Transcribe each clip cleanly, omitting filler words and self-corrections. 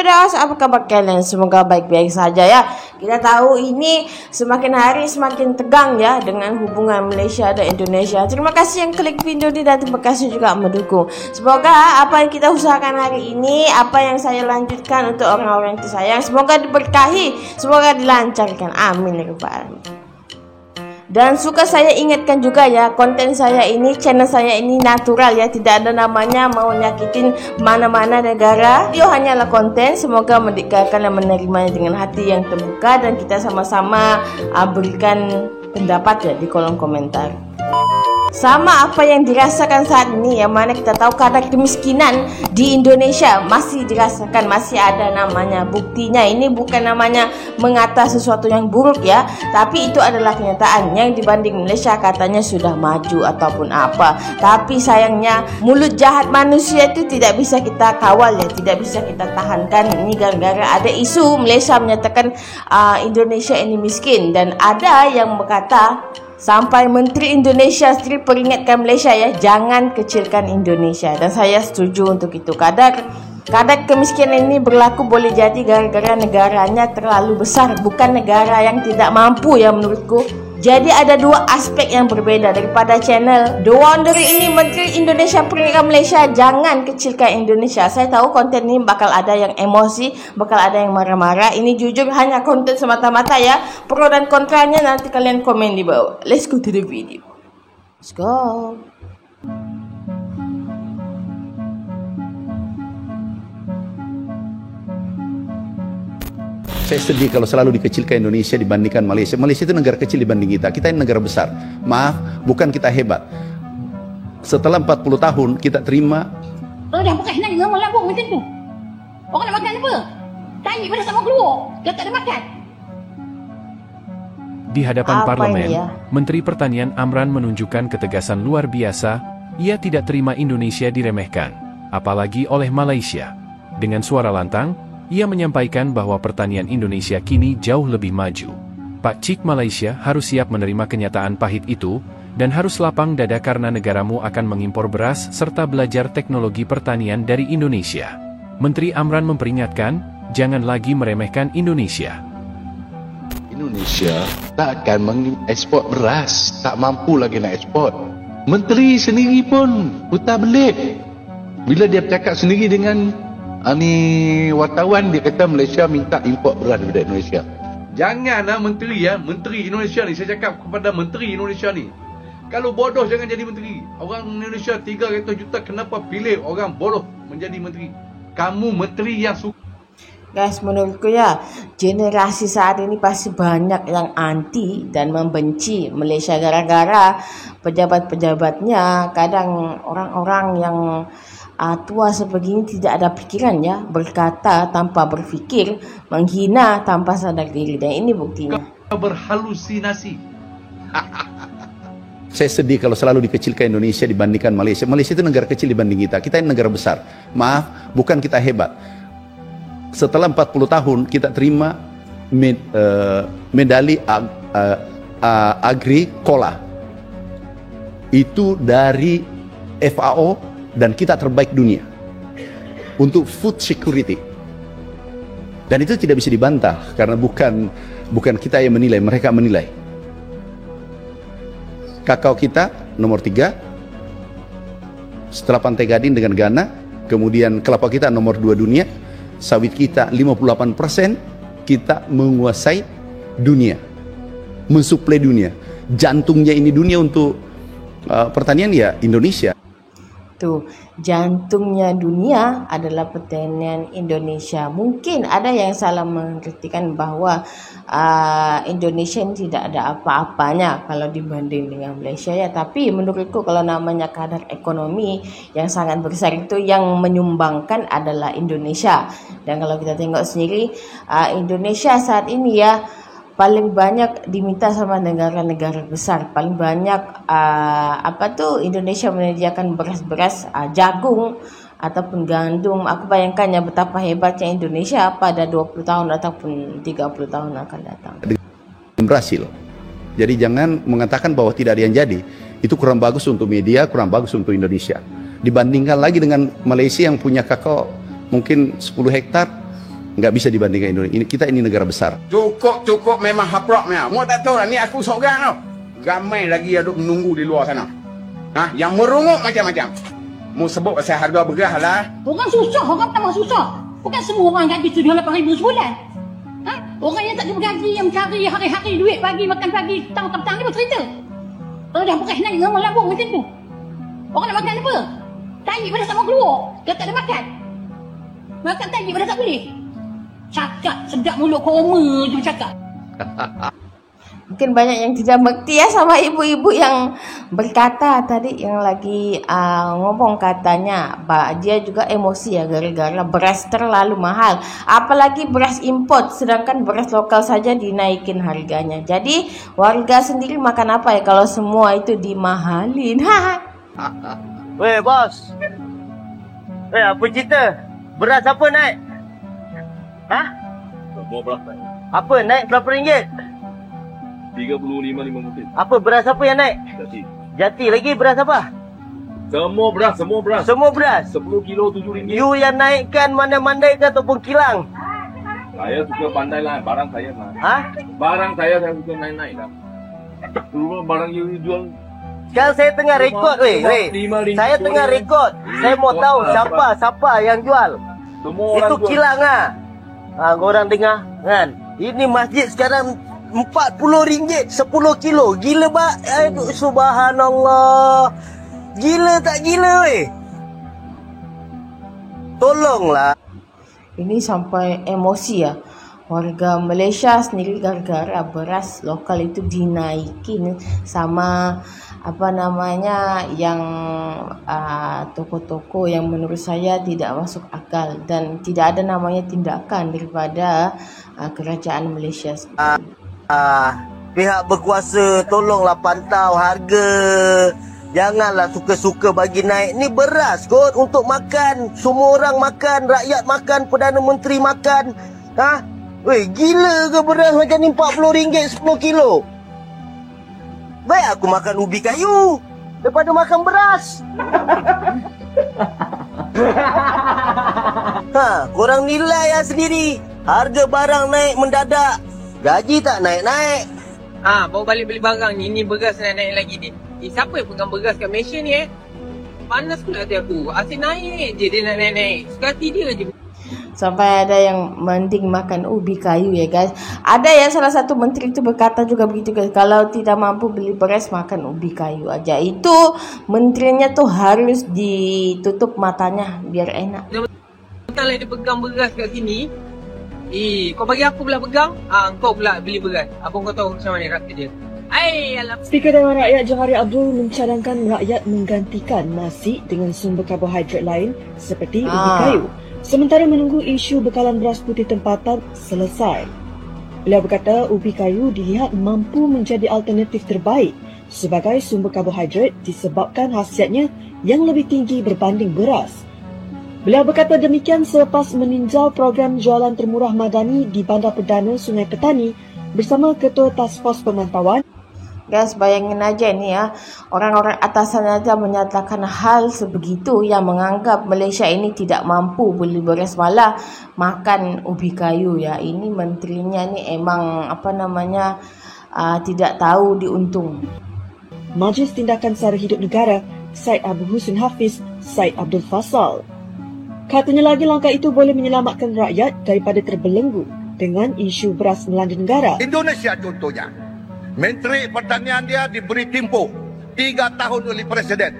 Bedas, apa kabar kalian? Semoga baik-baik saja ya. Kita tahu ini semakin hari semakin tegang ya dengan hubungan Malaysia dan Indonesia. Terima kasih yang klik video ini dan terima kasih juga mendukung. Semoga apa yang kita usahakan hari ini, apa yang saya lanjutkan untuk orang-orang tersayang, semoga diberkahi, semoga dilancarkan. Amin ya rabbal alamin. Dan suka saya ingatkan juga ya, konten saya ini, channel saya ini natural ya, tidak ada namanya mau nyakitin mana-mana negara. Video hanyalah konten, semoga mereka akan menerimanya dengan hati yang terbuka dan kita sama-sama berikan pendapat ya di kolom komentar. Sama apa yang dirasakan saat ini, yang mana kita tahu kadar kemiskinan di Indonesia masih dirasakan, masih ada namanya buktinya. Ini bukan namanya mengata sesuatu yang buruk ya, tapi itu adalah kenyataan. Yang dibanding Malaysia katanya sudah maju ataupun apa, tapi sayangnya mulut jahat manusia itu tidak bisa kita kawal ya, tidak bisa kita tahankan. Ini gara-gara ada isu Malaysia menyatakan Indonesia ini miskin, dan ada yang berkata sampai Menteri Indonesia sendiri peringatkan Malaysia ya, jangan kecilkan Indonesia. Dan saya setuju untuk itu. Kadar kemiskinan ini berlaku boleh jadi gara-gara negaranya terlalu besar, bukan negara yang tidak mampu ya menurutku. Jadi ada dua aspek yang berbeda daripada channel The Wonder ini. Menteri Indonesia peringatkan Malaysia jangan kecilkan Indonesia. Saya tahu konten ini bakal ada yang emosi, bakal ada yang marah-marah. Ini jujur hanya konten semata-mata ya. Pro dan kontranya nanti kalian komen di bawah. Let's go to the video. Let's go. Saya sedih kalau selalu dikecilkan Indonesia dibandingkan Malaysia. Malaysia itu negara kecil dibanding kita. Kita ini negara besar. Maaf, bukan kita hebat. Setelah 40 tahun kita terima. Dah bukan senang dengan melambung macam tu. Orang nak makan apa? Tanya pada sama keluar. Dia tak ada makan. Di hadapan parlemen, Menteri Pertanian Amran menunjukkan ketegasan luar biasa. Ia tidak terima Indonesia diremehkan, apalagi oleh Malaysia. Dengan suara lantang, ia menyampaikan bahwa pertanian Indonesia kini jauh lebih maju. Pak Cik Malaysia harus siap menerima kenyataan pahit itu, dan harus lapang dada karena negaramu akan mengimpor beras serta belajar teknologi pertanian dari Indonesia. Menteri Amran memperingatkan, jangan lagi meremehkan Indonesia. Indonesia tak akan mengekspor beras, tak mampu lagi nak ekspor. Menteri sendiri pun putar belik. Bila dia bercakap sendiri dengan wartawan, dia kata Malaysia minta import beras daripada Indonesia. Janganlah menteri ya, menteri Indonesia ni, saya cakap kepada menteri Indonesia ni, kalau bodoh jangan jadi menteri. Orang Indonesia 300 juta, kenapa pilih orang bodoh menjadi menteri? Kamu menteri yang suka. Guys, menurutku ya, generasi saat ini pasti banyak yang anti dan membenci Malaysia gara-gara pejabat-pejabatnya. Kadang orang-orang yang tua sebegini tidak ada pikiran ya, berkata tanpa berfikir, menghina tanpa sadar diri, dan ini buktinya. Berhalusinasi. Saya sedih kalau selalu dikecilkan Indonesia dibandingkan Malaysia. Malaysia itu negara kecil dibanding kita. Kita ini negara besar. Maaf, bukan kita hebat. Setelah 40 tahun kita terima medali Agricola. Itu dari FAO, dan kita terbaik dunia untuk food security. Dan itu tidak bisa dibantah karena bukan kita yang menilai, mereka menilai. Kakao kita nomor 3 setelah Pantai Gading dengan Ghana. Kemudian kelapa kita nomor 2 dunia. Sawit kita 58%. Kita menguasai dunia, mensuplai dunia. Jantungnya ini dunia untuk pertanian ya Indonesia. Tuh, jantungnya dunia adalah pertanian Indonesia. Mungkin ada yang salah mengertikan bahwa Indonesia ini tidak ada apa-apanya kalau dibanding dengan Malaysia ya. Tapi menurutku kalau namanya kadar ekonomi yang sangat besar itu yang menyumbangkan adalah Indonesia. Dan kalau kita tengok sendiri, Indonesia saat ini ya paling banyak diminta sama negara-negara besar. Paling banyak Indonesia menyediakan beras-beras, jagung ataupun gandum. Aku bayangkan ya betapa hebatnya Indonesia pada 20 tahun ataupun 30 tahun akan datang. Berhasil. Jadi jangan mengatakan bahwa tidak ada yang jadi. Itu kurang bagus untuk media, kurang bagus untuk Indonesia. Dibandingkan lagi dengan Malaysia yang punya kakao mungkin 10 hektar, nggak bisa dibandingkan Indonesia. Kita ini negara besar. Cukup memang haproknya. Mau tak tahu lah, ni aku seorang tau. Ramai lagi yang duk menunggu di luar sana. Yang merungut macam-macam. Mau sebut pasal harga beras lah. Orang susah, orang tambah susah. Bukan semua orang gaji RM78,000 sebulan. Orang yang tak ada bergaji, yang mencari hari-hari duit pagi, makan pagi, petang-petang ni bercerita. Kalau dah beras naik, orang melambung macam tu. Orang nak makan apa? Tahi pada tak mau keluar. Dia tak ada makan. Makan tahi pada tak boleh. Cakap sedap mulut koma je bercakap. Mungkin banyak yang tidak mengerti ya sama ibu-ibu yang berkata tadi, yang lagi ngomong katanya dia juga emosi ya gara-gara beras terlalu mahal, apalagi beras import, sedangkan beras lokal saja dinaikin harganya. Jadi warga sendiri makan apa ya kalau semua itu dimahalin? Weh bos, apa cerita? Beras apa naik? Semua beras naik. Apa naik berapa ringgit? 35.50. Apa beras apa yang naik? Jati lagi beras apa? Semua beras. Semua beras. 10 kilo RM7. You yang naikkan mandai-mandai ke ataupun kilang? Saya suka pandai lah, barang saya lah. Barang saya suka naik-naik lah. Dulu barang you jual. Sekarang saya tengah rekod weh. Saya tengah rekod. Saya mau tahu siapa yang jual. Semua orang itu jual. kilang korang dengar kan? Ini masjid sekarang RM40 10 kilo. Gila bak. Subhanallah. Gila tak gila weh? Tolonglah. Ini sampai emosi ya. Warga Malaysia sendiri gara-gara beras lokal itu dinaikin sama yang toko-toko yang menurut saya tidak masuk akal dan tidak ada namanya tindakan daripada kerajaan Malaysia. Pihak berkuasa tolonglah pantau harga. Janganlah suka-suka bagi naik. Ni beras kot untuk makan. Semua orang makan, rakyat makan, Perdana Menteri makan. Weh, gila ke beras macam ni RM40 10 kilo? Baik aku makan ubi kayu daripada makan beras. Korang nilai sendiri. Harga barang naik mendadak. Gaji tak naik-naik. Baru balik beli barang ni. Ini beras naik lagi ni. Siapa yang pegang beras kat Malaysia ni Panas pula hati aku. Asyik naik je dia naik-naik. Suka hati dia je. Sampai ada yang mending makan ubi kayu ya guys. Ada yang salah satu menteri itu berkata juga begitu guys. Kalau tidak mampu beli beras makan ubi kayu aja. Itu menterinya tuh harus ditutup matanya biar enak. Kalau dia pegang beras kat sini, kau bagi aku pula pegang, kau pula beli beras. Abang kau tahu macam mana kata dia. Speaker Dewan Rakyat Johari Abdul mencadangkan rakyat menggantikan nasi dengan sumber karbohidrat lain seperti ubi kayu. Sementara menunggu isu bekalan beras putih tempatan selesai. Beliau berkata ubi kayu dilihat mampu menjadi alternatif terbaik sebagai sumber karbohidrat disebabkan khasiatnya yang lebih tinggi berbanding beras. Beliau berkata demikian selepas meninjau program jualan termurah Madani di Bandar Perdana Sungai Petani bersama Ketua Task Force Pemantauan. Guys, bayangin aja nih ya, orang-orang atasan aja menyatakan hal sebegitu yang menganggap Malaysia ini tidak mampu beli beras malah makan ubi kayu ya. Ini menterinya nih emang tidak tahu diuntung. Majlis Tindakan Sara Hidup Negara, Syed Abu Husin Hafiz, Syed Abdul Fasal. Katanya lagi langkah itu boleh menyelamatkan rakyat daripada terbelenggu dengan isu beras melanda negara. Indonesia contohnya. Menteri Pertanian dia diberi tempoh 3 tahun oleh Presiden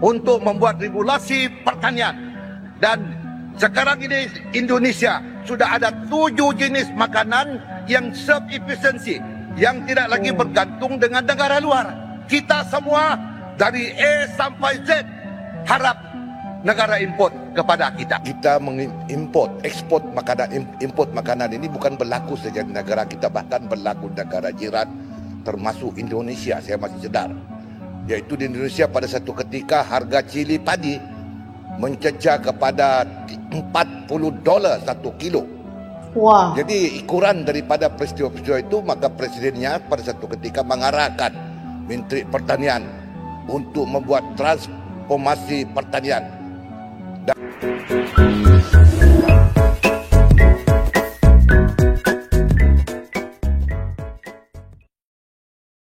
untuk membuat regulasi pertanian. Dan sekarang ini Indonesia sudah ada 7 jenis makanan yang self-efficiency, yang tidak lagi bergantung dengan negara luar. Kita semua dari A sampai Z harap negara import kepada kita. Kita ekspor makanan ini bukan berlaku saja di negara kita, bahkan berlaku di negara jiran termasuk Indonesia. Saya masih sedar, yaitu di Indonesia pada satu ketika harga cili padi mencecah kepada $40 1 kilo. Wah. Jadi ukuran daripada peristiwa-peristiwa itu, maka presidennya pada satu ketika mengarahkan Menteri Pertanian untuk membuat transformasi pertanian.